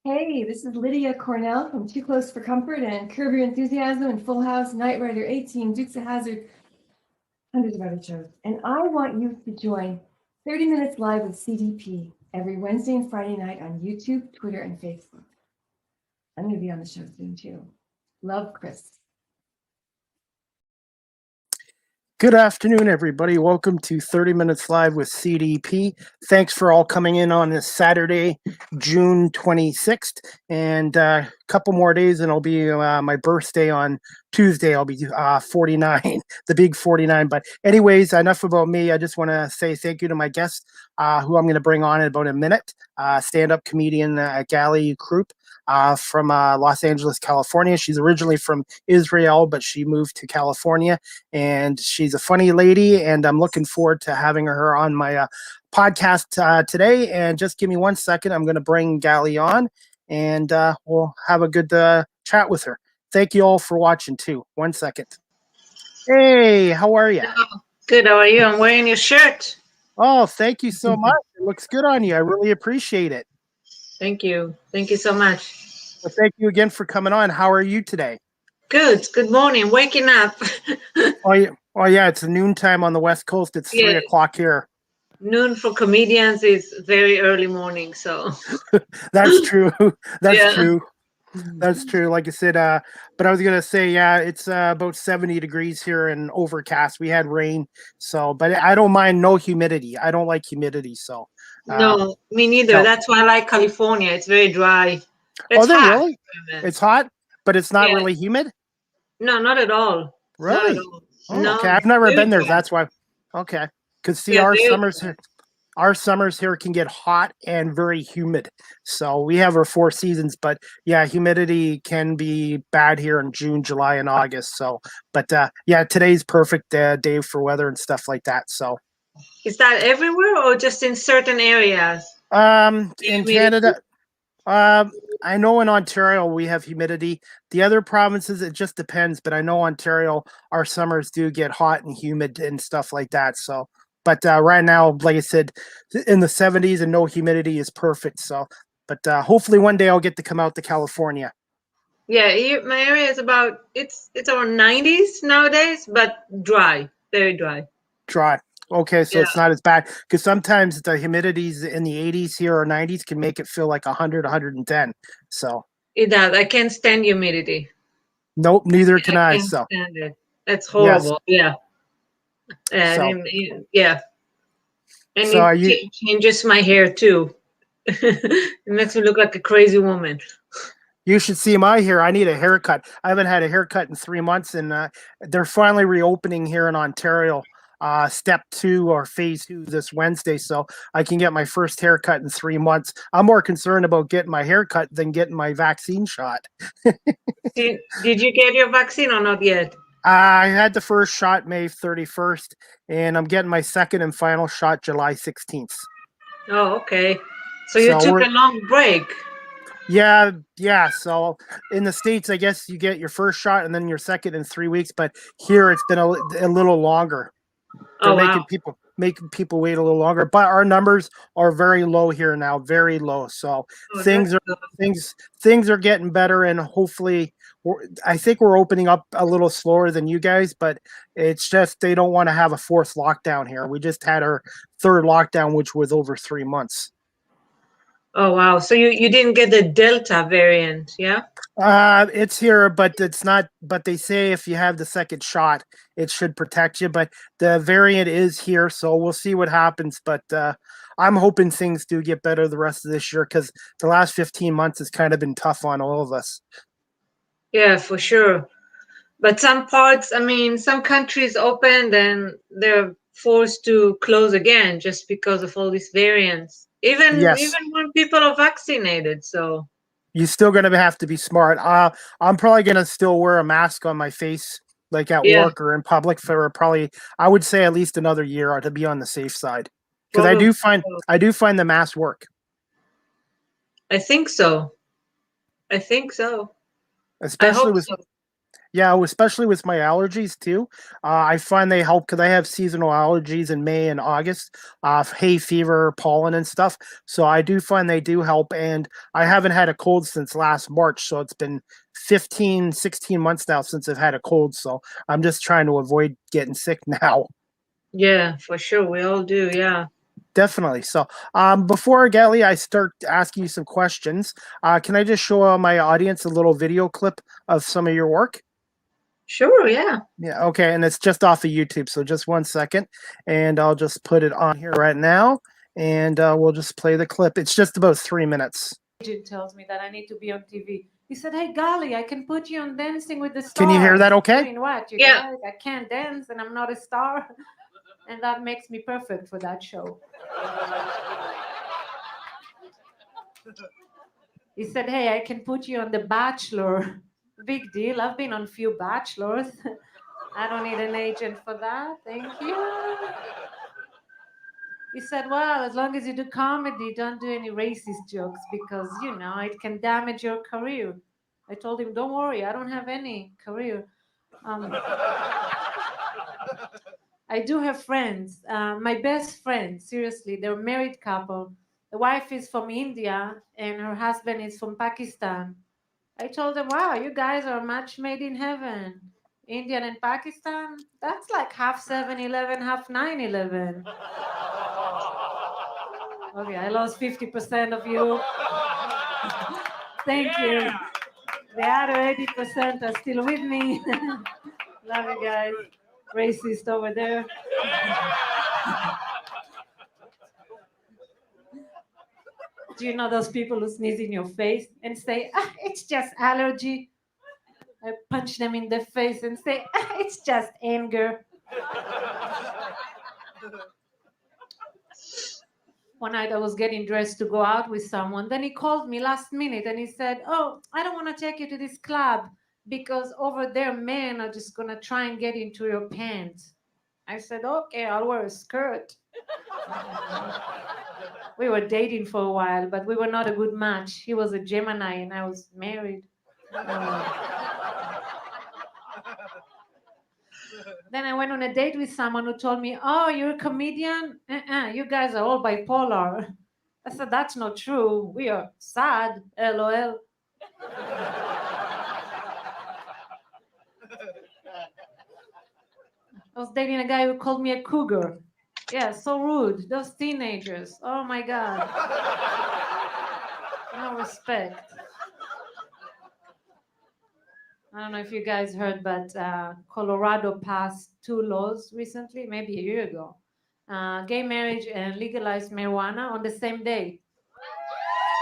Hey, this is Lydia Cornell from Too Close for Comfort and Curb Your Enthusiasm and Full House, Knight Rider 18, Dukes of Hazzard, hundreds of other shows. And I want you to join 30 Minutes Live with CDP every Wednesday and Friday night on YouTube, Twitter, and Facebook. I'm going to be on the show soon too. Love, Chris. Good afternoon, everybody. Welcome to 30 Minutes Live with CDP. Thanks for all coming in on this Saturday, June 26th. And a couple more days and it'll be my birthday on Tuesday. I'll be 49, the big 49. But anyways, enough about me. I just want to say thank you to my guest, who I'm going to bring on in about a minute, stand-up comedian Gali Kroup. From Los Angeles, California. She's originally from Israel, but she moved to California, and she's a funny lady, and I'm looking forward to having her on my podcast today. And just give me 1 second. I'm going to bring Gali on, and we'll have a good chat with her. Thank you all for watching, too. 1 second. Hey, how are you? Good. How are you? I'm wearing your shirt. Oh, thank you so much. It looks good on you. I really appreciate it. Thank you. Thank you so much. Well, thank you again for coming on. How are you today? Good. Good morning. Waking up. Oh yeah, it's noontime on the West Coast. It's 3 o'clock here. Noon for comedians is very early morning, so. That's true. That's true. That's true. Like I said, but I was gonna say, yeah, it's about 70 degrees here and overcast. We had rain, so but I don't mind no humidity. I don't like humidity, so. No, me neither. No. That's why I like California. It's very dry. It's hot. Really? It's hot, but it's not really humid? No, not at all. Really? Not at all. Oh, no, okay. I've never been there. dry. That's why. Okay. Because see, Yeah, our summers here can get hot and very humid. So we have our 4 seasons, but yeah, humidity can be bad here in June, July, and August. So, but yeah, today's perfect day for weather and stuff like that. So. Is that everywhere or just in certain areas? In Canada, I know in Ontario we have humidity. The other provinces, it just depends. But I know Ontario, our summers do get hot and humid and stuff like that. So, but right now, like I said, in the 70s and no humidity is perfect. So, but hopefully one day I'll get to come out to California. Yeah, my area is about it's around 90s nowadays, but dry, very dry. Dry. Okay, so it's not as bad because sometimes the humidities in the 80s here or 90s can make it feel like 100, 110. So it does. I can't stand humidity. Nope, neither can I. Can't So stand it. That's horrible. Yes. And yeah, and so it changes my hair too. It makes me look like a crazy woman. You should see my hair. I need a haircut. I haven't had a haircut in 3 months, and they're finally reopening here in Ontario. Step 2 or phase 2 this Wednesday, so I can get my first haircut in 3 months. I'm more concerned about getting my haircut than getting my vaccine shot. Did you get your vaccine or not yet? I had the first shot May 31st, and I'm getting my second and final shot July 16th. Oh, okay. So you took a long break. Yeah. So in the States, I guess you get your first shot and then your second in 3 weeks, but here it's been a little longer. They're making people wait a little longer, but our numbers are very low here now, very low. So things are getting better, and hopefully, I think we're opening up a little slower than you guys, but it's just they don't want to have a 4th lockdown here. We just had our 3rd lockdown, which was over 3 months. Oh wow! So you didn't get the Delta variant, yeah? It's here, but it's not. But they say if you have the second shot, it should protect you. But the variant is here, so we'll see what happens. But I'm hoping things do get better the rest of this year because the last 15 months has kind of been tough on all of us. Yeah, for sure. But some parts, I mean, some countries opened and they're forced to close again just because of all these variants. Even when people are vaccinated, so you're still going to have to be smart. I'm probably going to still wear a mask on my face, like at work or in public, for probably, I would say, at least another year to be on the safe side. Because I do find the mask work. I think so. Especially with Yeah, especially with my allergies too. I find they help because I have seasonal allergies in May and August, hay fever, pollen, and stuff. So I do find they do help. And I haven't had a cold since last March. So it's been 15, 16 months now since I've had a cold. So I'm just trying to avoid getting sick now. Yeah, for sure. We all do. Yeah. Definitely. So, before Gali, I start asking you some questions. Can I just show my audience a little video clip of some of your work? Sure. Yeah. Yeah, okay, and it's just off of YouTube, so just 1 second, and I'll just put it on here right now, and we'll just play the clip. It's just about 3 minutes. Agent tells me that I need to be on TV. He said, "Hey, Gali, I can put you on Dancing with the Stars." Can you hear that okay? Doing what, you Yeah. guys? I can't dance and I'm not a star. And that makes me perfect for that show. He said, "Hey, I can put you on The Bachelor." Big deal. I've been on few bachelors. I don't need an agent for that. Thank you. He said, "Well, as long as you do comedy, don't do any racist jokes because, you know, it can damage your career." I told him, "Don't worry, I don't have any career." I do have friends. My best friend, seriously, they're a married couple. The wife is from India and her husband is from Pakistan. I told them, "Wow, you guys are a match made in heaven. Indian and Pakistan, that's like half 7-Eleven, half 9-11. Okay, I lost 50% of you. Thank you. The other 80% are still with me. Love you guys. Racist over there. Do you know those people who sneeze in your face and say, "It's just allergy"? I punch them in the face and say, "It's just anger." One night I was getting dressed to go out with someone. Then he called me last minute and he said, "Oh, I don't want to take you to this club because over there men are just going to try and get into your pants." I said, "Okay, I'll wear a skirt." We were dating for a while, but we were not a good match. He was a Gemini and I was married. Then I went on a date with someone who told me, "Oh, you're a comedian? You guys are all bipolar." I said, "That's not true. We are sad, LOL." I was dating a guy who called me a cougar. Yeah, so rude. Those teenagers. Oh my God. No respect. I don't know if you guys heard, but Colorado passed 2 laws recently, maybe a year ago. Gay marriage and legalized marijuana on the same day.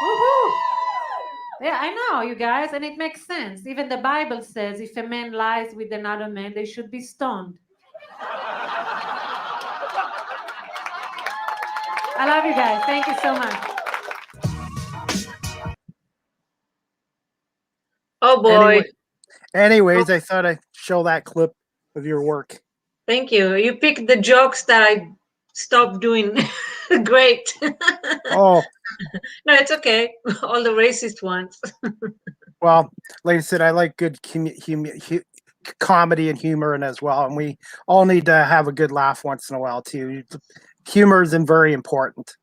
Woohoo! Yeah, I know, you guys, and it makes sense. Even the Bible says if a man lies with another man, they should be stoned. I love you guys. Thank you so much. Oh boy. Anyways, I thought I'd show that clip of your work. Thank you. You picked the jokes that I stopped doing. Great. Oh, No, it's okay. All the racist ones. well, like I said, I like good comedy and humor and as well, and we all need to have a good laugh once in a while too. Humor is very important.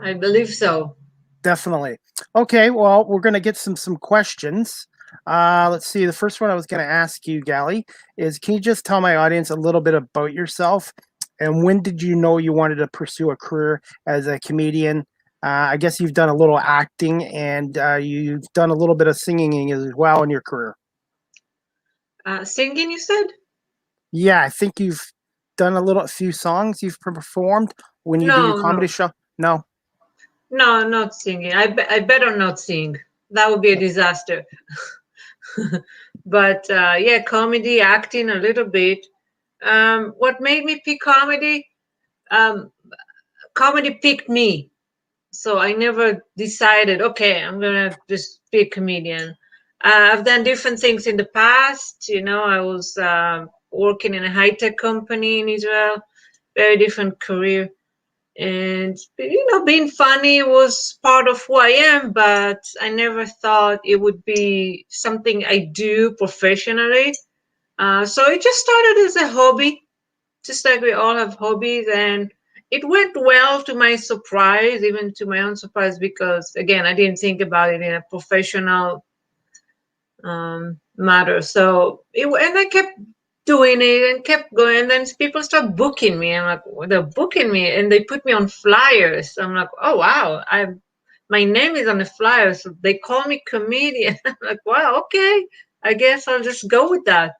I believe so. Definitely. Okay, well, we're going to get some questions. Let's see. The first one I was going to ask you, Gali, is can you just tell my audience a little bit about yourself and when did you know you wanted to pursue a career as a comedian? I guess you've done a little acting and you've done a little bit of singing as well in your career. Singing, you said? Yeah, I think you've done a few songs you've performed when you do your comedy show. No. No, not singing. I better not sing. That would be a disaster. But yeah, comedy, acting a little bit. What made me pick comedy? Comedy picked me. So I never decided, okay, I'm going to just be a comedian. I've done different things in the past. You know, I was working in a high-tech company in Israel, very different career. And, being funny was part of who I am, but I never thought it would be something I do professionally. So it just started as a hobby, just like we all have hobbies. And it went well, to my surprise, even to my own surprise, because, again, I didn't think about it in a professional matter. So, and I kept doing it and kept going. And then people start booking me. I'm like, well, they're booking me, and they put me on flyers. I'm like, oh wow, my name is on the flyer, so they call me comedian. I'm like, wow, okay, I guess I'll just go with that.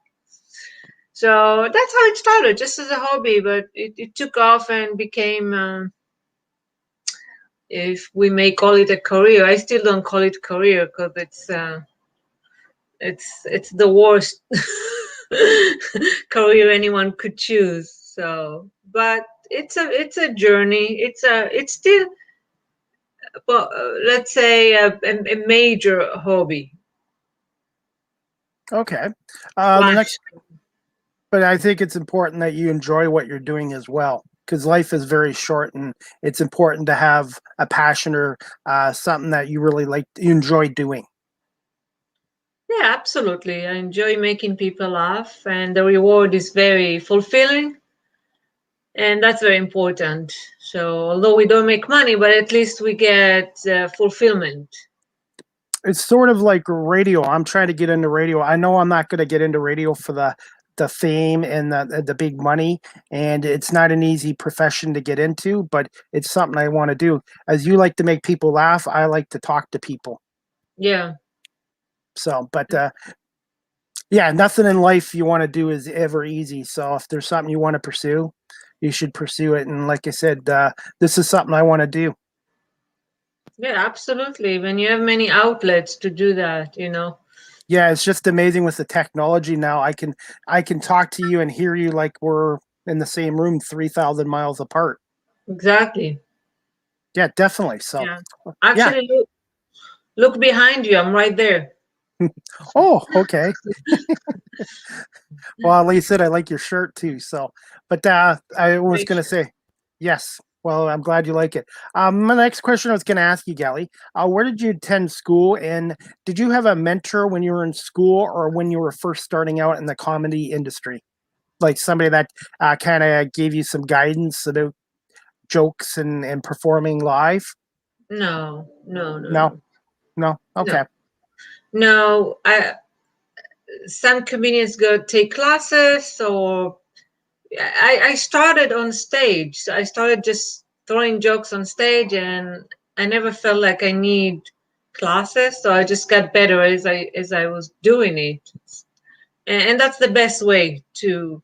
So that's how it started, just as a hobby, but it took off and became, if we may call it a career. I still don't call it career, because it's the worst career anyone could choose. So, but it's a journey. It's still, well, let's say a major hobby. Okay. The Flash. next, but I think it's important that you enjoy what you're doing as well, because life is very short, and it's important to have a passion or something that you really like, you enjoy doing. Yeah, absolutely. I enjoy making people laugh, and the reward is very fulfilling, and that's very important. So, although we don't make money, but at least we get fulfillment. It's sort of like radio. I'm trying to get into radio. I know I'm not going to get into radio for the fame and the big money, and it's not an easy profession to get into, but it's something I want to do. As you like to make people laugh, I like to talk to people. Yeah. So, but yeah, nothing in life you want to do is ever easy. So if there's something you want to pursue, you should pursue it. And like I said, this is something I want to do. Yeah, absolutely. When you have many outlets to do that, Yeah, it's just amazing with the technology now. I can talk to you and hear you like we're in the same room 3,000 miles apart. Exactly. Yeah, definitely. So Yeah. yeah. Actually, look behind you. I'm right there. Oh, okay. Well, like you said, I like your shirt too. So, but I was Great going to shirt. say, yes. Well, I'm glad you like it. My next question I was going to ask you, Gali, where did you attend school, and did you have a mentor when you were in school or when you were first starting out in the comedy industry? Like somebody that kind of gave you some guidance about jokes and performing live? No, no, no, No, no, no. no, Okay. no. Some comedians go take classes, or I started on stage. So I started just throwing jokes on stage, and I never felt like I need classes. So I just got better as I was doing it, and that's the best way to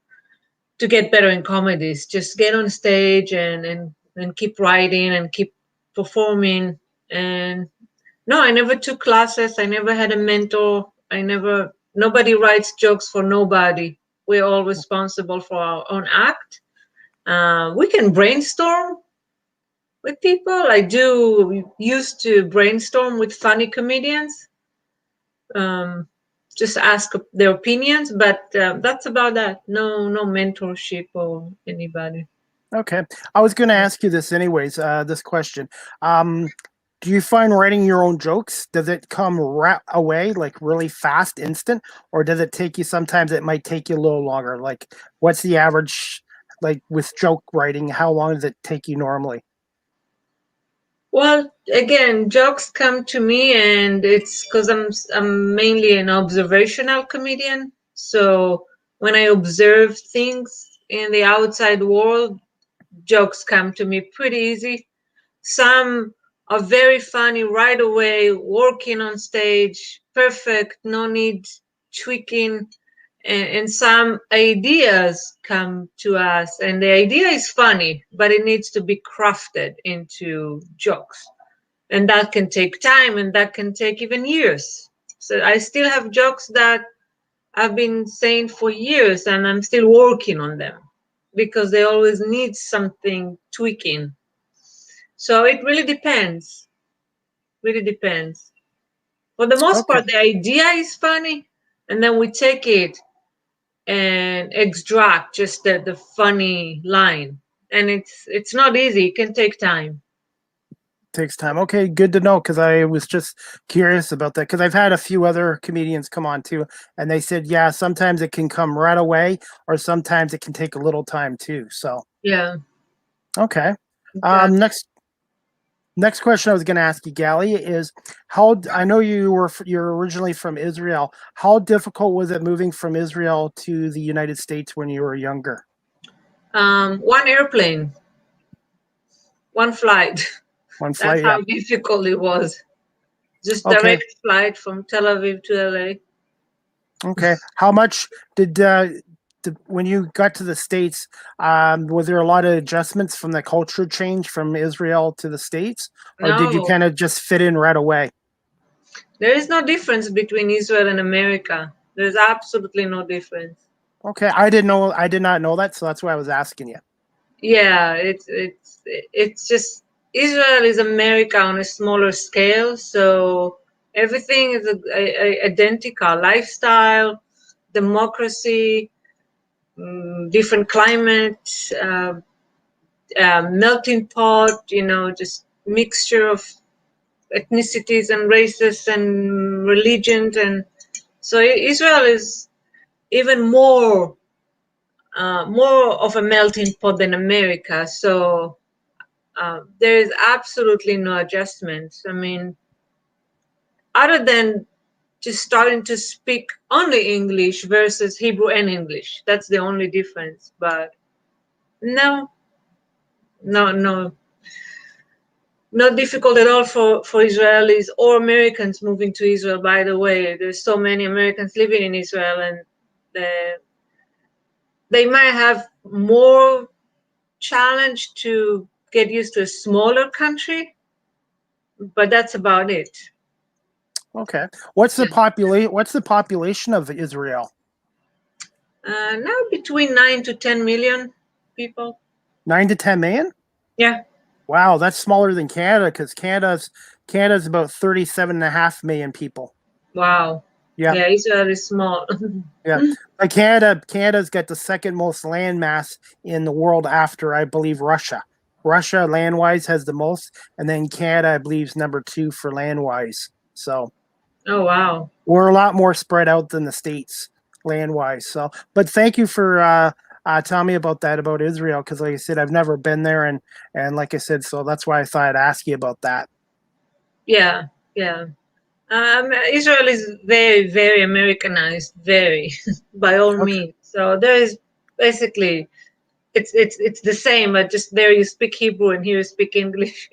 get better in comedies. Just get on stage and keep writing and keep performing. And no, I never took classes. I never had a mentor. Nobody writes jokes for nobody. We're all responsible for our own act. We can brainstorm with people. I do used to brainstorm with funny comedians. Um, just ask their opinions, but that's about that. No, no mentorship or anybody. Okay. I was going to ask you this anyways, this question. Do you find writing your own jokes, does it come right away, like really fast, instant, or does it take you, sometimes it might take you a little longer? Like, what's the average, like with joke writing, how long does it take you normally? Well, again, jokes come to me, and it's because I'm mainly an observational comedian. So when I observe things in the outside world, jokes come to me pretty easy. Some are very funny right away, working on stage, perfect, no need tweaking. And some ideas come to us, and the idea is funny, but it needs to be crafted into jokes. And that can take time, and that can take even years. So I still have jokes that I've been saying for years, and I'm still working on them because they always need something tweaking. So it really depends. Really depends. For the most Okay. part, the idea is funny, and then we take it and extract just the funny line, and it's not easy. It can take time. Takes time. Okay, good to know, because I was just curious about that, because I've had a few other comedians come on too, and they said, yeah, sometimes it can come right away, or sometimes it can take a little time too. So Yeah. okay. Exactly. Next question I was going to ask you, Gali, is how I know you're originally from Israel. How difficult was it moving from Israel to the United States when you were younger? One airplane, one flight. One That's flight, yeah. how difficult it was. Just Okay. direct flight from Tel Aviv to LA. Okay. How much did when you got to the States, was there a lot of adjustments from the culture change from Israel to the States, or did you No, kind of just fit in right away? there is no difference between Israel and America. There's absolutely no difference. Okay, I did not know that, so that's why I was asking you. Yeah, it's just Israel is America on a smaller scale, so everything is identical. Lifestyle, democracy, different climate, melting pot. Just mixture of ethnicities and races and religions, and so Israel is even more of a melting pot than America. So there is absolutely no adjustments. I mean, other than just starting to speak only English versus Hebrew and English. That's the only difference. But no, no, not difficult at all for Israelis or Americans moving to Israel. By the way, there's so many Americans living in Israel, and they might have more challenge to get used to a smaller country, but that's about it. Okay. What's the population of Israel? Now between 9 to 10 million people. 9 to 10 million? Yeah. Wow, that's smaller than Canada, because Canada's about 37.5 million people. Wow. Yeah. Yeah, Israel is small. Yeah. Like Canada's got the second most land mass in the world after, I believe, Russia. Russia land-wise has the most, and then Canada, I believe, is number 2 for land-wise. So Oh, wow. we're a lot more spread out than the States land-wise. So, but thank you for telling me about that, about Israel, because like I said, I've never been there, and like I said, so that's why I thought I'd ask you about that. Yeah, yeah. Israel is very, very Americanized, very, by all Okay. means. So there is basically, it's the same, but just there you speak Hebrew and here you speak English.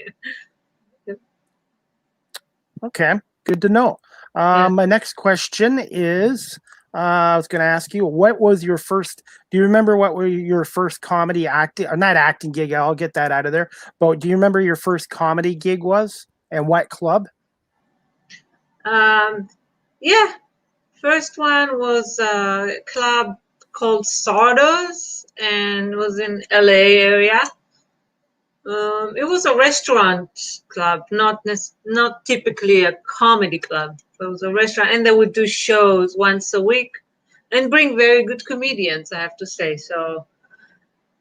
Okay, good to know. Yeah. My next question is, I was going to ask you, what was your first? Do you remember what were your first comedy acting, or not acting gig? I'll get that out of there. But do you remember your first comedy gig was, and what club? Yeah. First one was a club called Sawdust and was in LA area. It was a restaurant club, not typically a comedy club. It was a restaurant, and they would do shows once a week and bring very good comedians, I have to say. So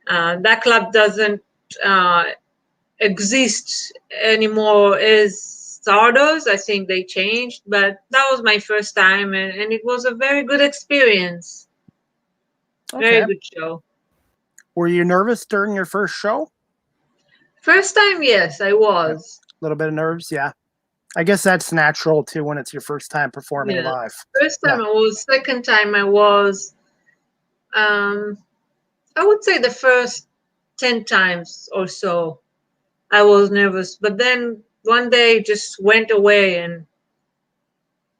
that club doesn't exist anymore as Stardust. I think they changed, but that was my first time, and it was a very good experience. Okay. Very good show. Were you nervous during your first show? First time, yes, I was. A little bit of nerves, yeah. I guess that's natural too when it's your first time performing Yeah. live. First time Yeah. I was. Second time I was. I would say the first 10 times or so I was nervous, but then one day it just went away, and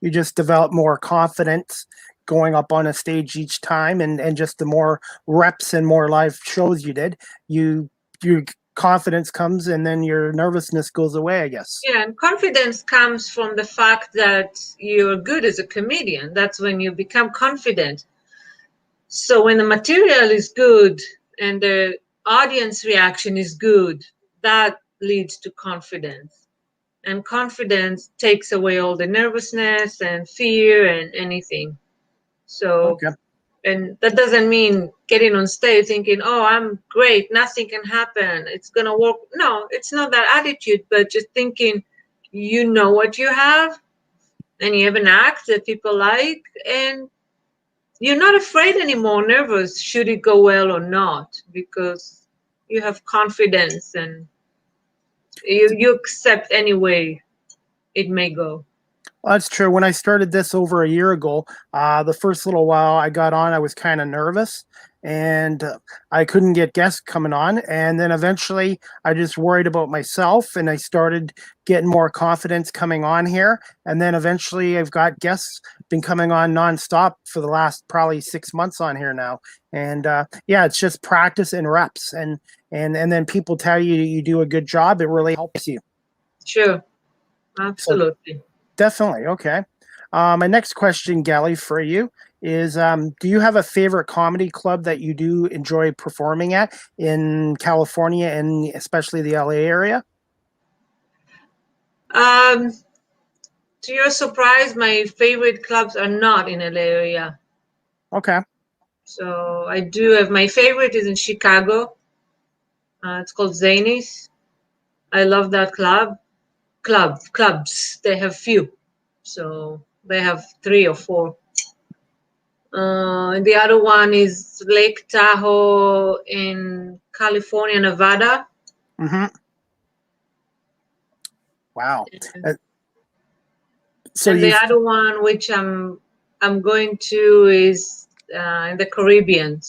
You just develop more confidence going up on a stage each time, and just the more reps and more live shows you did, your confidence comes, and then your nervousness goes away, I guess. yeah, and confidence comes from the fact that you're good as a comedian. That's when you become confident. So when the material is good and the audience reaction is good, that leads to confidence. And confidence takes away all the nervousness and fear and anything. So Okay. And that doesn't mean getting on stage thinking, oh, I'm great, nothing can happen, it's going to work. No, it's not that attitude, but just thinking you know what you have and you have an act that people like, and you're not afraid anymore, nervous, should it go well or not, because you have confidence and you accept any way it may go. Well, that's true. When I started this over a year ago, the first little while I got on, I was kind of nervous and I couldn't get guests coming on. And then eventually I just worried about myself and I started getting more confidence coming on here. And then eventually I've got guests been coming on nonstop for the last probably 6 months on here now. And yeah, it's just practice and reps. And then people tell you you do a good job. It really helps you. Sure. Absolutely. So, definitely. Okay. My next question, Gali, for you is, do you have a favorite comedy club that you do enjoy performing at in California and especially the LA area? To your surprise, my favorite clubs are not in LA area. Okay. So I do have, my favorite is in Chicago. It's called Zanies. I love that clubs. They have few. So they have 3 or 4. And the other one is Lake Tahoe in California, Nevada. Mm-hmm. Wow. So and the other one, which I'm going to, is in the Caribbean.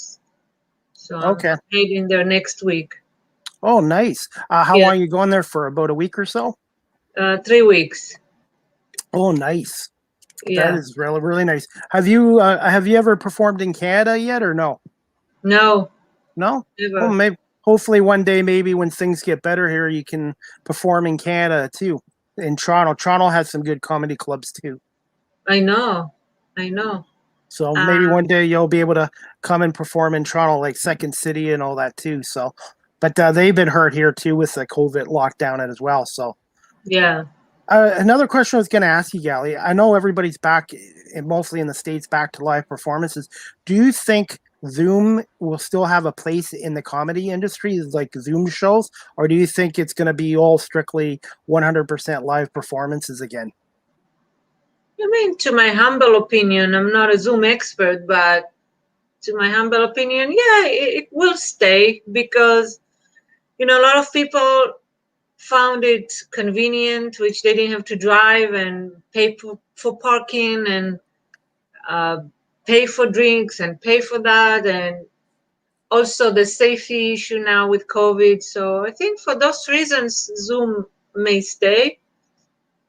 So okay. I'm heading there next week. Oh, nice. How long are you going there for? About a week or so? 3 weeks. Oh, nice. Yeah. That is really, really nice. Have you ever performed in Canada yet or no? No. No? Never. Well, maybe, hopefully one day, maybe when things get better here, you can perform in Canada too. In Toronto. Toronto has some good comedy clubs too. I know. So maybe one day you'll be able to come and perform in Toronto, like Second City and all that too. So, but they've been hurt here too with the COVID lockdown as well. So, yeah. Another question I was going to ask you, Gali. I know everybody's back, mostly in the States, back to live performances. Do you think Zoom will still have a place in the comedy industry, like Zoom shows, or do you think it's going to be all strictly 100% live performances again? I mean, to my humble opinion, I'm not a Zoom expert, but to my humble opinion, yeah, it will stay because, a lot of people found it convenient, which they didn't have to drive and pay for parking and pay for drinks and pay for that, and also the safety issue now with COVID. So I think for those reasons, Zoom may stay.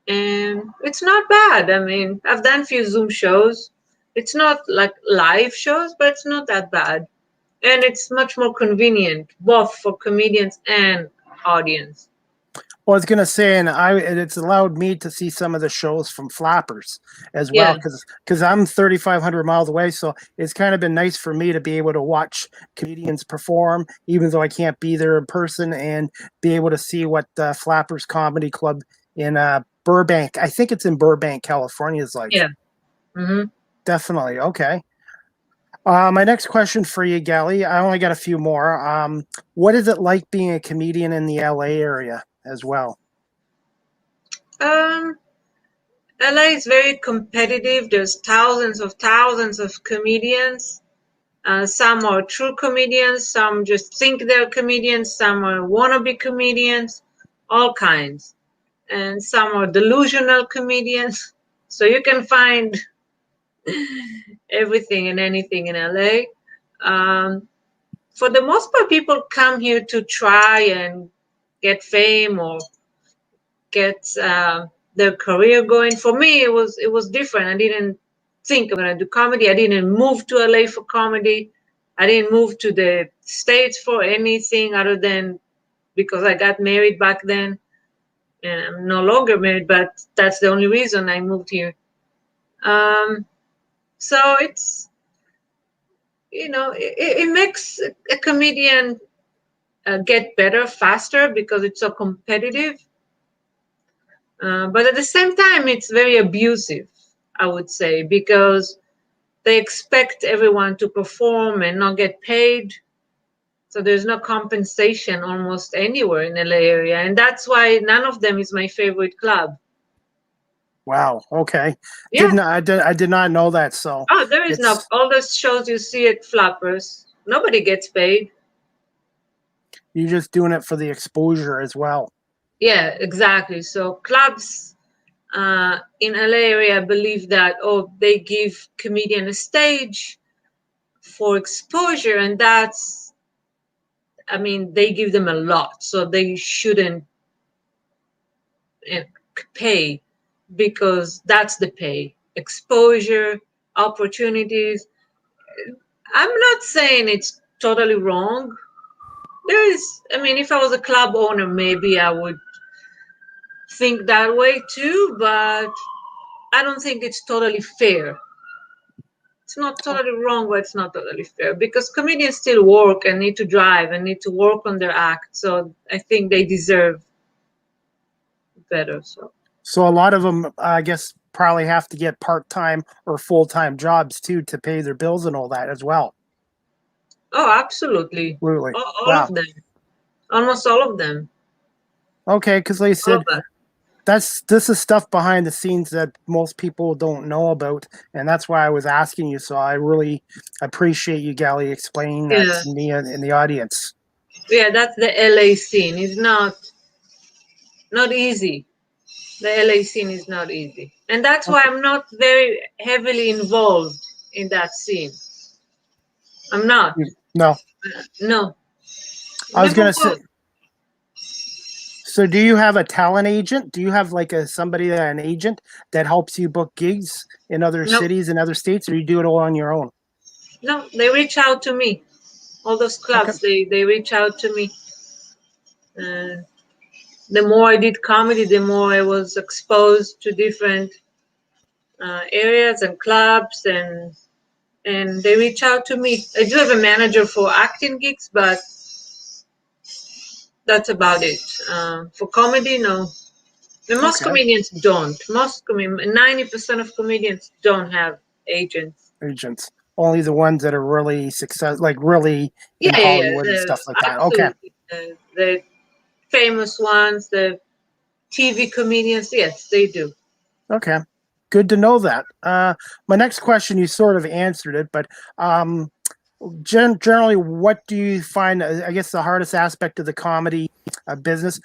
And it's not bad. I mean, I've done a few Zoom shows. It's not like live shows, but it's not that bad. And it's much more convenient, both for comedians and audience. Well, I was gonna say, and it's allowed me to see some of the shows from Flappers as well, because I'm 3,500 miles away, so it's kind of been nice for me to be able to watch comedians perform, even though I can't be there in person, and be able to see what Flappers Comedy Club in Burbank, I think it's in Burbank, California, is like. Yeah. Mm-hmm. Definitely. Okay. My next question for you, Gali, I only got a few more. What is it like being a comedian in the LA area as well? LA is very competitive. There's thousands of comedians. Some are true comedians, some just think they're comedians, some are wannabe comedians, all kinds. And some are delusional comedians. So you can find everything and anything in LA. For the most part, people come here to try and get fame or get their career going. For me, it was different. I didn't think I'm gonna do comedy. I didn't move to LA for comedy. I didn't move to the States for anything other than because I got married back then. And I'm no longer married, but that's the only reason I moved here. So it's, it makes a comedian get better faster because it's so competitive. But at the same time, it's very abusive, I would say, because they expect everyone to perform and not get paid. So there's no compensation almost anywhere in LA area. And that's why none of them is my favorite club. Wow. Okay. Yeah. I did not know that. So Oh, there is no, it's, all those shows you see at Flappers, nobody gets paid. you're just doing it for the exposure as well. Yeah, exactly. So clubs in LA area believe that, oh, they give comedian a stage for exposure, and that's, I mean, they give them a lot, so they shouldn't pay, because that's the pay. Exposure, opportunities. I'm not saying it's totally wrong. There is, I mean, if I was a club owner, maybe I would think that way too, but I don't think it's totally fair. It's not totally wrong, but it's not totally fair, because comedians still work and need to drive and need to work on their act. So I think they deserve better. So a lot of them, I guess, probably have to get part-time or full-time jobs too to pay their bills and all that as well. Oh, absolutely. Really? All Wow. of them. Almost all of them. Okay, because like I All said, of them. this is stuff behind the scenes that most people don't know about, and that's why I was asking you. So I really appreciate you, Gali, explaining that Yeah. to me and in the audience. Yeah, that's the LA scene. It's not easy. The LA scene is not easy. And that's why I'm not very heavily involved in that scene. I'm not. No, No. I was Never gonna say. will. So do you have a talent agent? Do you have like an agent that helps you book gigs in other No. cities and other states, or you do it all on your own? No, they reach out to me. All those clubs, they reach out to me. The more I did comedy, the more I was exposed to different areas and clubs, and they reach out to me. I do have a manager for acting gigs, but that's about it. For comedy, no. And most comedians don't. 90% of comedians don't have agents. Agents. Only the ones that are really really in Hollywood and stuff like that. Okay. Absolutely. The famous ones, the TV comedians, yes, they do. Okay. Good to know that. My next question, you sort of answered it, but generally, what do you find, I guess, the hardest aspect of the comedy business?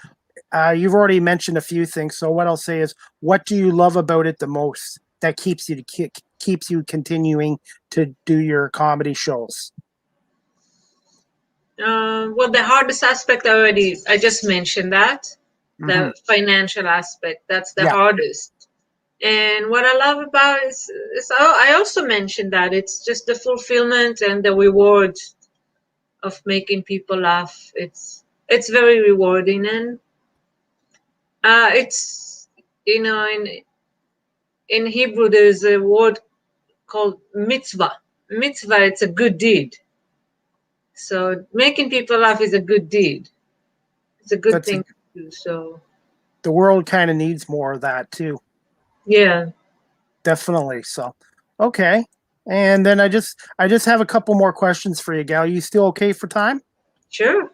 You've already mentioned a few things, so what I'll say is, what do you love about it the most that keeps you continuing to do your comedy shows? Well, the hardest aspect I just mentioned that. The financial aspect, that's the hardest. And what I love about it is I also mentioned that it's just the fulfillment and the reward of making people laugh. It's very rewarding, and it's, you know, in Hebrew there's a word called mitzvah. Mitzvah, it's a good deed. So making people laugh is a good deed. It's a good thing to do. So the world kind of needs more of that too. Yeah. Definitely. So, okay. And then I just have a couple more questions for you, Gal. You still okay for time? Sure.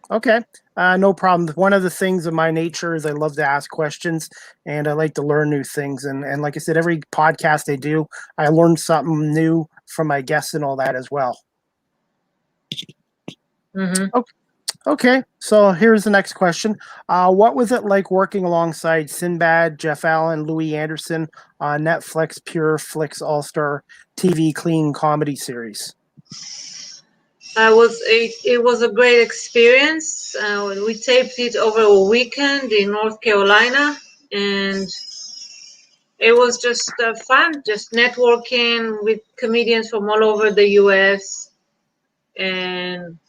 Okay. No problem. One of the things of my nature is I love to ask questions and I like to learn new things. And like I said, every podcast I do, I learn something new from my guests and all that as well. Okay, so here's the next question. What was it like working alongside Sinbad, Jeff Allen, Louis Anderson on Netflix Pure Flix All-Star TV Clean Comedy Series? It was a great experience. We taped it over a weekend in North Carolina, and it was just fun, just networking with comedians from all over the U.S. And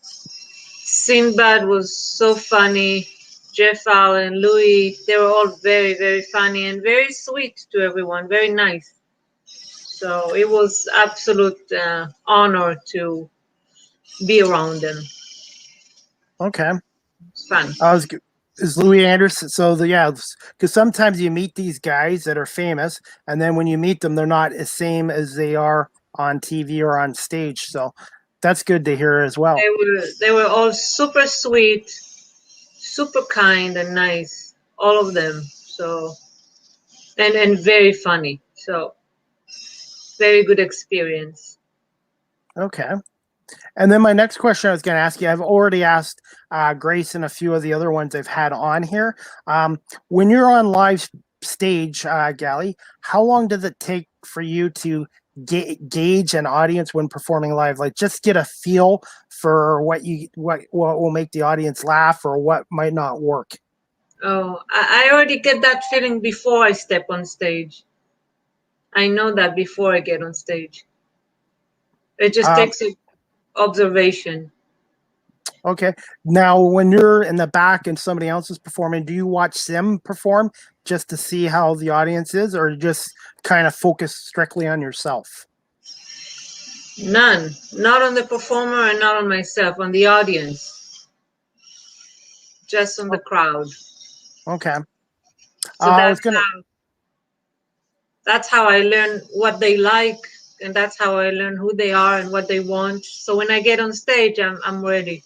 Sinbad was so funny. Jeff Allen, Louis, they were all very, very funny and very sweet to everyone, very nice. So it was absolute honor to be around them. Okay. It's fun. Is Louis Anderson, because sometimes you meet these guys that are famous, and then when you meet them, they're not as same as they are on TV or on stage. So that's good to hear as well. They were all super sweet, super kind and nice, all of them. So and very funny. So very good experience. Okay. And then my next question I was going to ask you, I've already asked Grace and a few of the other ones I've had on here. When you're on live stage, Gali, how long does it take for you to gauge an audience when performing live? Like, just get a feel for what will make the audience laugh or what might not work. Oh, I already get that feeling before I step on stage. I know that before I get on stage. It just takes observation. Okay. Now, when you're in the back and somebody else is performing, do you watch them perform just to see how the audience is, or just kind of focus strictly on yourself? None. Not on the performer and not on myself, on the audience. Just on the crowd. Okay. So that's how I learn what they like, and that's how I learn who they are and what they want. So when I get on stage, I'm ready.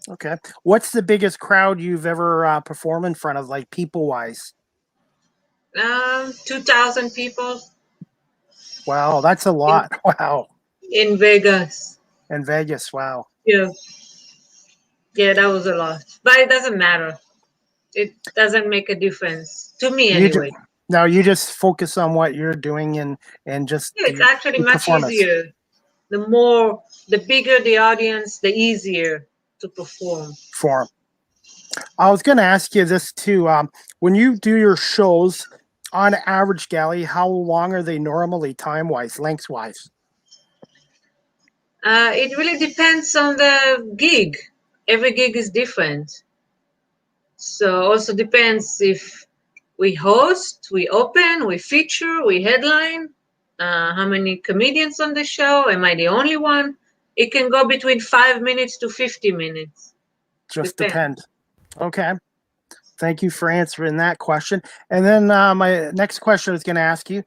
Okay. What's the biggest crowd you've ever performed in front of, like people-wise? 2,000 people. Wow, that's a lot. Wow. In Vegas. In Vegas, wow. Yeah. Yeah, that was a lot. But it doesn't matter. It doesn't make a difference. To me, anyway. Now you just focus on what you're doing and just Yeah, it's actually much easier. The bigger the audience, the easier to perform. I was going to ask you this too. When you do your shows, on average, Gali, how long are they normally time-wise, lengthwise? It really depends on the gig. Every gig is different. So also depends if we host, we open, we feature, we headline, how many comedians on the show, am I the only one? It can go between 5 minutes to 50 minutes. Just depends. Okay. Thank you for answering that question. And then my next question I was going to ask you,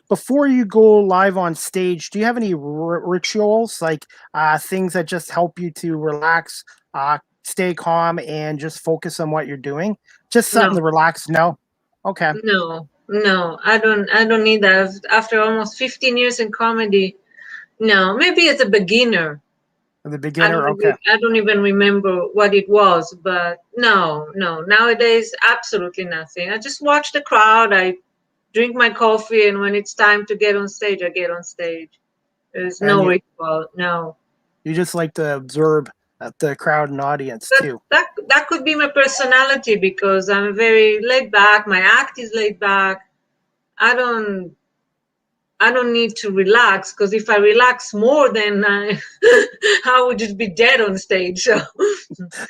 before you go live on stage, do you have any rituals, like things that just help you to relax, stay calm, and just focus on what you're doing? Just something to relax? No? Okay. No, I don't need that. After almost 15 years in comedy, no, maybe as a beginner. The beginner, okay. I don't even remember what it was, but no. Nowadays, absolutely nothing. I just watch the crowd. I drink my coffee, and when it's time to get on stage, I get on stage. There's no ritual. No. You just like to observe the crowd and audience too. That could be my personality, because I'm very laid back. My act is laid back. I don't need to relax, because if I relax more, then I would just be dead on stage. So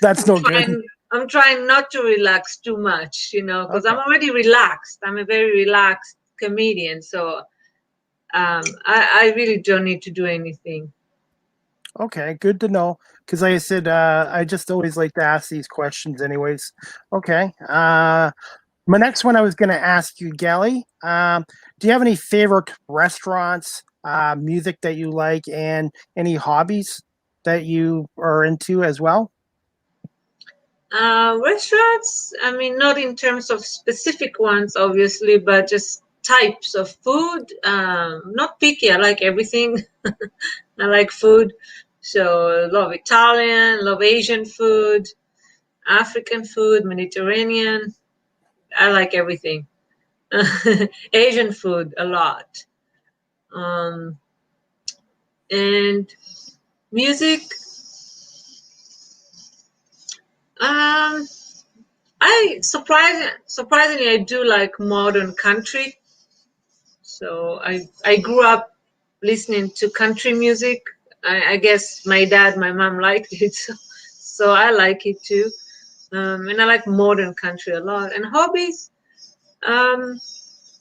that's no good. I'm trying not to relax too much, because I'm already relaxed. I'm a very relaxed comedian, so I really don't need to do anything. Okay, good to know. Because like I said, I just always like to ask these questions anyways. Okay. My next one I was going to ask you, Gali, do you have any favorite restaurants, music that you like, and any hobbies that you are into as well? Restaurants, I mean, not in terms of specific ones, obviously, but just types of food. Not picky. I like everything. I like food. So love Italian, love Asian food, African food, Mediterranean. I like everything. Asian food a lot. And music. I surprisingly I do like modern country. So I grew up listening to country music. I guess my dad, my mom liked it, so I like it too. And I like modern country a lot. And hobbies,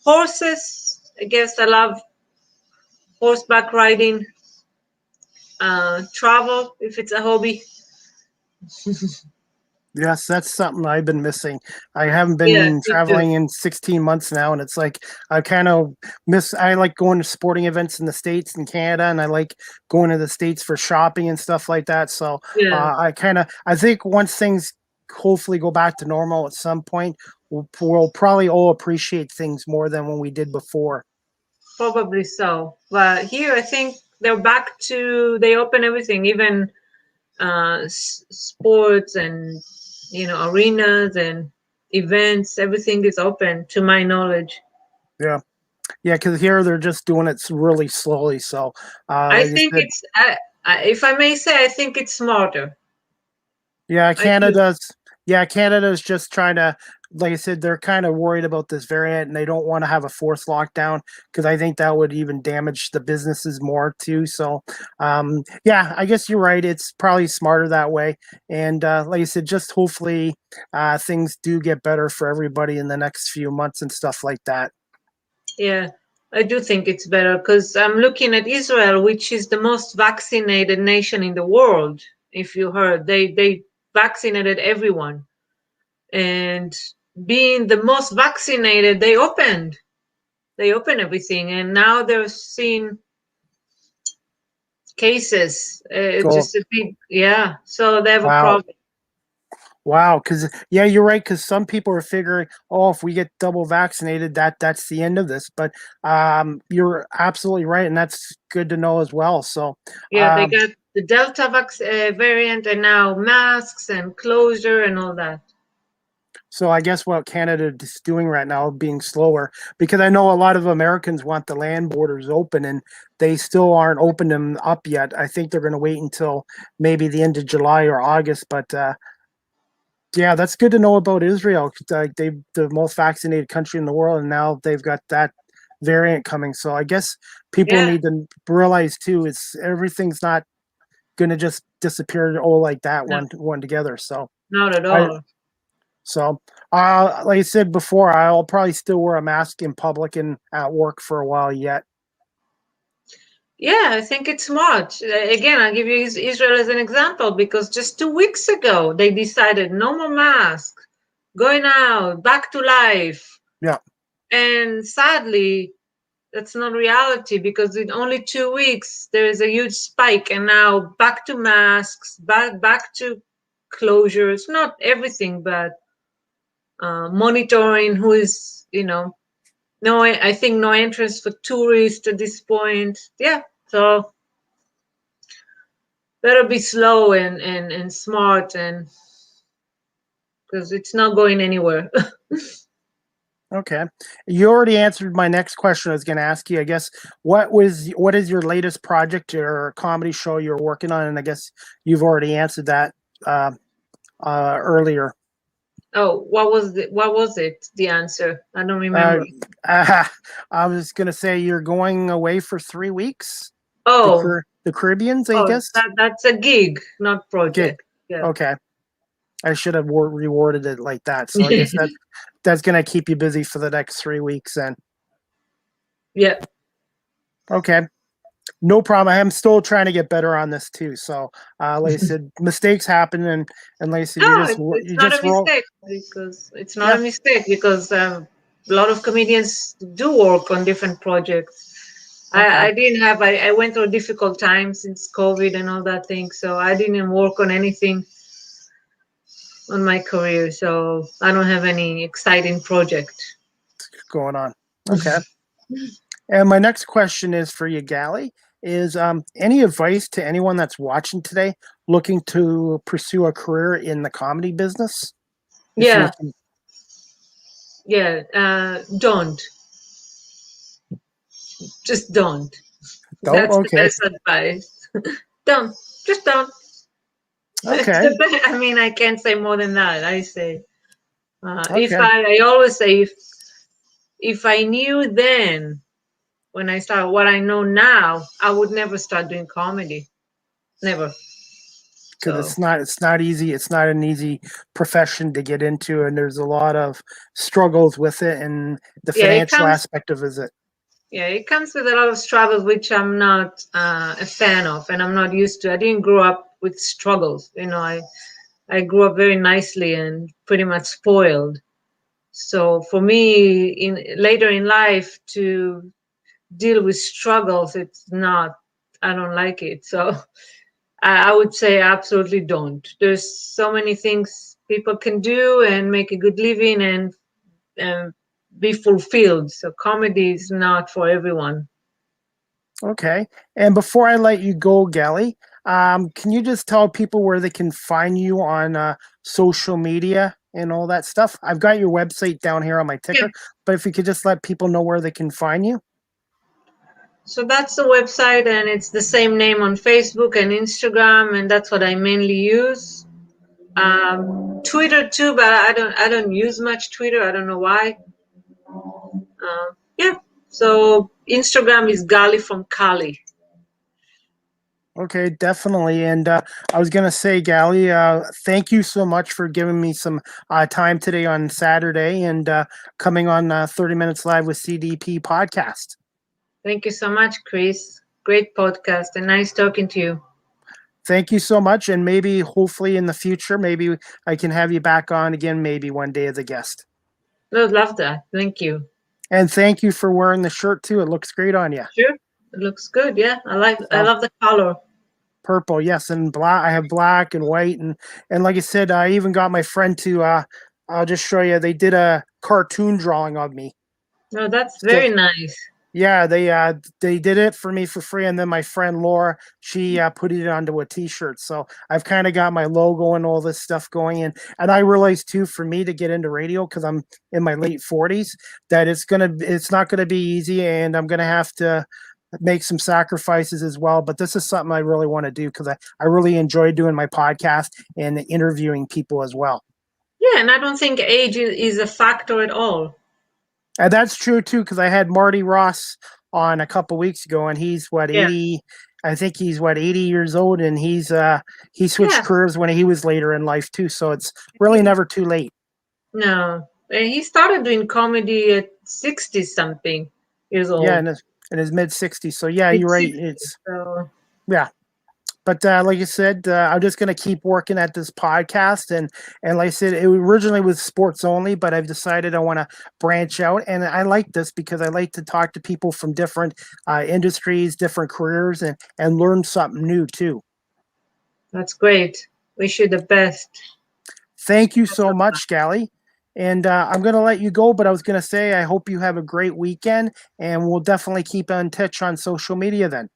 horses. I guess I love horseback riding. Travel, if it's a hobby. Yes, that's something I've been missing. I haven't Yeah, been me too. traveling in 16 months now, and it's like I kind of miss. I like going to sporting events in the States and Canada, and I like going to the States for shopping and stuff like that. So Yeah, I think once things hopefully go back to normal at some point, we'll probably all appreciate things more than when we did before. probably so. But here, I think they're back to, they open everything, even sports and, arenas and events. Everything is open, to my knowledge. Yeah, yeah, because here they're just doing it really slowly. So, I like I think said, it's, if I may say, I think it's smarter. yeah, I do. Canada's just trying to, like I said, they're kind of worried about this variant and they don't want to have a forced lockdown because I think that would even damage the businesses more too. So, yeah, I guess you're right. It's probably smarter that way. And like I said, just hopefully things do get better for everybody in the next few months and stuff like that. Yeah, I do think it's better because I'm looking at Israel, which is the most vaccinated nation in the world. If you heard, they vaccinated everyone, and being the most vaccinated, they opened everything, and now they're seeing cases. Go, Just a big, yeah. So they have a wow. problem. Wow, because yeah, you're right. Because some people are figuring, oh, if we get double vaccinated, that's the end of this. But you're absolutely right, and that's good to know as well. So, Yeah, they got the Delta variant, and now masks and closure and all that. so I guess what Canada is doing right now, being slower, because I know a lot of Americans want the land borders open, and they still aren't opened them up yet. I think they're going to wait until maybe the end of July or August. But yeah, that's good to know about Israel. Like they the most vaccinated country in the world, and now they've got that variant coming. So I guess people Yeah, need to realize too, it's everything's not going to just disappear all like that no, one together. So not at I all. so like I said before, I'll probably still wear a mask in public and at work for a while yet. Yeah, I think it's smart. Again, I'll give you Israel as an example because just 2 weeks ago they decided no more masks, going out, back to life. Yeah. And sadly, that's not reality because in only 2 weeks there is a huge spike, and now back to masks, back to closures. Not everything, but monitoring who is, no, I think no entrance for tourists at this point. Yeah, so better be slow and smart, and because it's not going anywhere. Okay. You already answered my next question. I was going to ask you, I guess, what is your latest project or comedy show you're working on? And I guess you've already answered that uh, earlier. Oh, what was it, the answer? I don't Uh, remember. I was going to say you're going away for 3 weeks. Oh, The Caribbeans, I oh, guess. that's a gig, not Okay. project. Yeah. Okay. I should have reworded it like that. So I guess that's going to keep you busy for the next 3 weeks then. Yeah. Okay. No problem. I'm still trying to get better on this too. So, like I said, mistakes happen, and like I said, No, it's you not just a roll. mistake because it's not a Yeah. mistake because a lot of comedians do work on different projects. Okay. I didn't have, I went through a difficult time since COVID and all that thing, so I didn't work on anything on my career, so I don't have any exciting project. Going on. Okay. And my next question is for you, Gali. Is any advice to anyone that's watching today looking to pursue a career in the comedy business? If you Yeah, yeah. Don't, just don't. don't, That's the okay, best advice. Don't, just don't. That's okay, the best. I mean, I can't say more than that. I say, if okay. I always say, if I knew then when I started what I know now, I would never start doing comedy. Never. Because So it's not easy. It's not an easy profession to get into, and there's a lot of struggles with it, and the yeah, it financial comes. aspect of it. Yeah, it comes with a lot of struggles, which I'm not a fan of, and I'm not used to. I didn't grow up with struggles. I grew up very nicely and pretty much spoiled. So for me, later in life, to deal with struggles, it's not. I don't like it. So I would say absolutely don't. There's so many things people can do and make a good living and be fulfilled. So comedy is not for everyone. Okay. And before I let you go, Gali, can you just tell people where they can find you on social media and all that stuff? I've got your website down here on my ticker, but if you could just let people know where they can find you. So that's the website, and it's the same name on Facebook and Instagram, and that's what I mainly use. Twitter too, but I don't use much Twitter. I don't know why. Yeah. So Instagram is Gali from Cali. Okay, definitely. And I was going to say, Gali, thank you so much for giving me some time today on Saturday and coming on 30 Minutes Live with CDP podcast. Thank you so much, Chris. Great podcast and nice talking to you. Thank you so much. And maybe, hopefully in the future, maybe I can have you back on again, maybe one day as a guest. I love that. Thank you. And thank you for wearing the shirt too. It looks great on you. Sure. It looks good. Yeah. I love the color. Purple, yes, and black. I have black and white, and like I said, I even got my friend to. I'll just show you. They did a cartoon drawing of me. Oh, that's very nice. Yeah, they did it for me for free, and then my friend Laura, she put it onto a T-shirt. So I've kind of got my logo and all this stuff going, and I realized too, for me to get into radio, because I'm in my late 40s, that it's not gonna be easy, and I'm gonna have to make some sacrifices as well. But this is something I really want to do because I really enjoy doing my podcast and interviewing people as well. Yeah, and I don't think age is a factor at all. And that's true too, because I had Marty Ross on a couple weeks ago, and he's what 80. I think he's what 80 years old, and he switched careers when he was later in life too. So it's really never too late. No, he started doing comedy at 60 something years old. Yeah, in his mid 60s. So yeah, you're right. Yeah. But like I said, I'm just going to keep working at this podcast. And like I said, it originally was sports only, but I've decided I want to branch out. And I like this because I like to talk to people from different industries, different careers, and learn something new too. That's great. Wish you the best. Thank you so much, Gali. And I'm going to let you go, but I was going to say, I hope you have a great weekend, and we'll definitely keep in touch on social media then.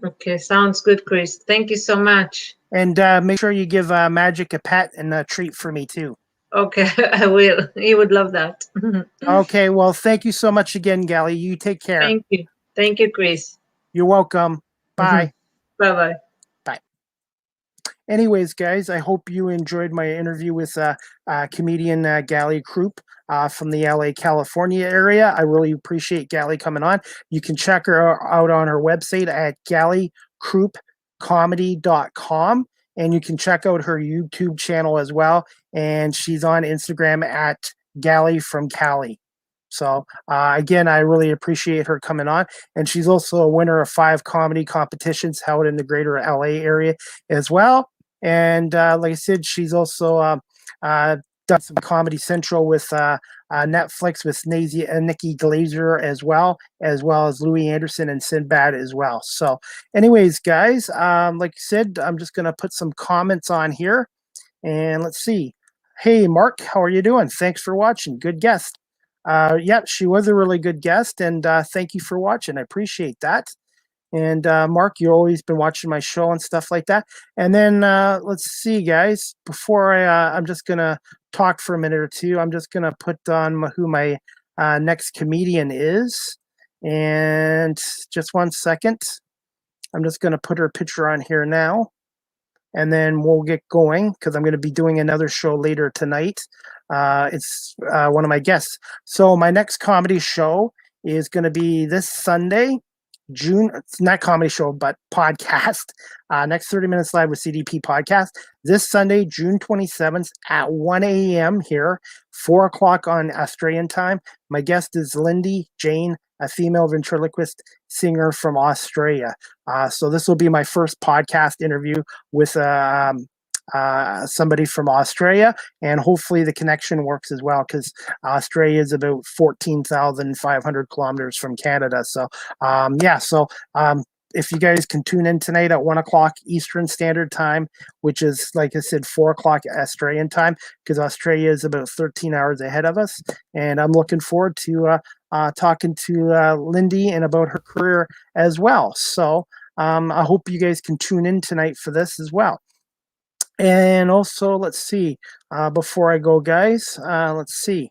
Okay, sounds good, Chris. Thank you so much. And make sure you give Magic a pet and a treat for me too. Okay, I will. He would love that. Okay, well, thank you so much again, Gali. You take care. Thank you. Thank you, Chris. You're welcome. Bye. Bye-bye. Bye. Anyways, guys, I hope you enjoyed my interview with comedian Gali Kroup from the LA, California area. I really appreciate Gali coming on. You can check her out on her website at galikroupcomedy.com, and you can check out her YouTube channel as well. And she's on Instagram at Gali from Cali. So again, I really appreciate her coming on. And she's also a winner of 5 comedy competitions held in the greater LA area as well. And like I said, she's also done some Comedy Central with Netflix with Nikki Glazer as well as Louis Anderson and Sinbad as well. So anyways, guys, like I said, I'm just going to put some comments on here. And let's see. Hey, Mark, how are you doing? Thanks for watching. Good guest. Yeah, she was a really good guest, and thank you for watching. I appreciate that. And Mark, you've always been watching my show and stuff like that. And then let's see, guys. Before I'm just gonna talk for a minute or two. I'm just gonna put on who my next comedian is, and just 1 second. I'm just gonna put her picture on here now, and then we'll get going because I'm going to be doing another show later tonight. It's one of my guests. So my next comedy show is going to be this Sunday, June. It's not comedy show, but podcast. Next 30 Minutes Live with CDP podcast. This Sunday, June 27th at 1 a.m. here, 4 o'clock on Australian time. My guest is Lindy Jane, a female ventriloquist singer from Australia. So this will be my first podcast interview with a somebody from Australia, and hopefully the connection works as well, because Australia is about 14,500 kilometers from Canada. So if you guys can tune in tonight at 1 o'clock Eastern Standard Time, which is, like I said, 4 o'clock Australian time, because Australia is about 13 hours ahead of us. And I'm looking forward to talking to Lindy and about her career as well. So I hope you guys can tune in tonight for this as well. And also, let's see, before I go, guys, let's see.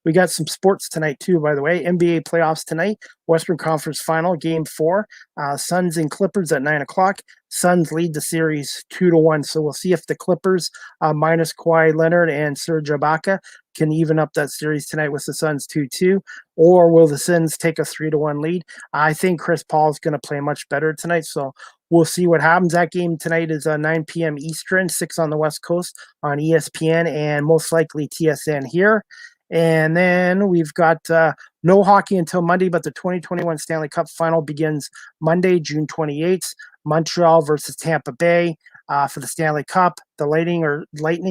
We got some sports tonight too, by the way. NBA playoffs tonight. Western Conference Final, Game 4. Suns and Clippers at 9 o'clock. Suns lead the series 2-1. So we'll see if the Clippers, minus Kawhi Leonard and Serge Ibaka, can even up that series tonight with the Suns 2-2. Or will the Suns take a 3-1 lead? I think Chris Paul is going to play much better tonight. So we'll see what happens. That game tonight is 9 p.m. Eastern, 6 on the West Coast on ESPN and most likely TSN here. And then we've got no hockey until Monday, but the 2021 Stanley Cup Final begins Monday, June 28th. Montreal versus Tampa Bay for the Stanley Cup. The Lightning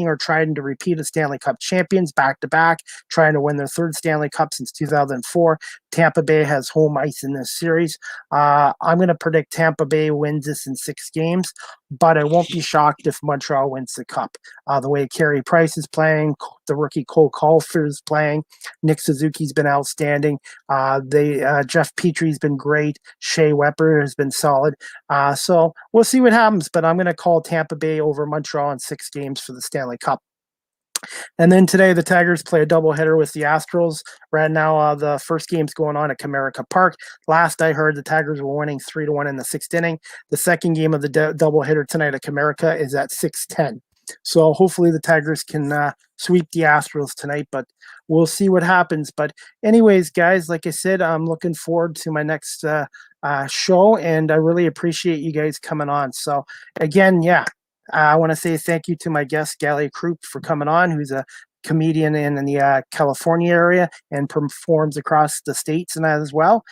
are trying to repeat as Stanley Cup champions back-to-back, trying to win their third Stanley Cup since 2004. Tampa Bay has home ice in this series. I'm going to predict Tampa Bay wins this in 6 games, but I won't be shocked if Montreal wins the Cup. The way Carey Price is playing, the rookie Cole Caulfield is playing, Nick Suzuki's been outstanding. Jeff Petry's been great. Shea Weber has been solid. So we'll see what happens, but I'm going to call Tampa Bay over Montreal in 6 games for the Stanley Cup. And then today, the Tigers play a doubleheader with the Astros. Right now, the first game's going on at Comerica Park. Last I heard, the Tigers were winning 3-1 in the 6th inning. The second game of the doubleheader tonight at Comerica is at 6:10. So hopefully the Tigers can sweep the Astros tonight, but we'll see what happens. But anyways, guys, like I said, I'm looking forward to my next show, and I really appreciate you guys coming on. So again, I want to say thank you to my guest, Gali Kroup, for coming on, who's a comedian in the California area and performs across the states and that as well.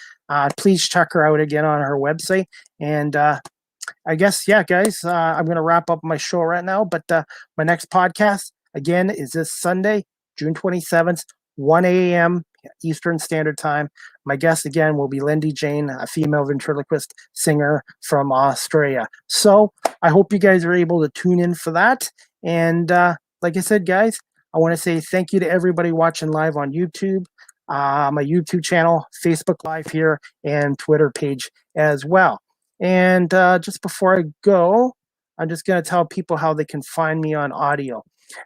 Please check her out again on her website. And I guess, guys, I'm going to wrap up my show right now. But my next podcast, again, is this Sunday, June 27th, 1 a.m. Eastern Standard Time. My guest, again, will be Lindy Jane, a female ventriloquist singer from Australia. So I hope you guys are able to tune in for that. And like I said, guys, I want to say thank you to everybody watching live on YouTube, my YouTube channel, Facebook Live here, and Twitter page as well. And just before I go, I'm just going to tell people how they can find me on audio.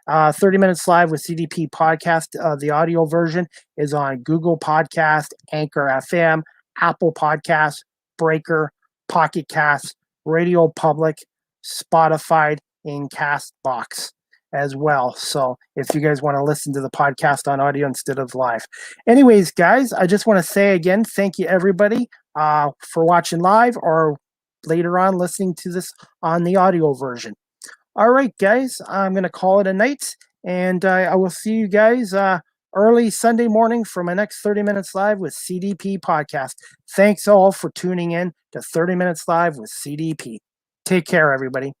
30 Minutes Live with CDP podcast. The audio version is on Google Podcast, Anchor FM, Apple Podcasts, Breaker, Pocket Cast, Radio Public, Spotify, and Castbox as well. So if you guys want to listen to the podcast on audio instead of live. Anyways, guys, I just want to say again, thank you everybody for watching live or later on listening to this on the audio version. All right, guys, I'm going to call it a night, and I will see you guys early Sunday morning for my next 30 Minutes Live with CDP podcast. Thanks all for tuning in to 30 Minutes Live with CDP. Take care, everybody.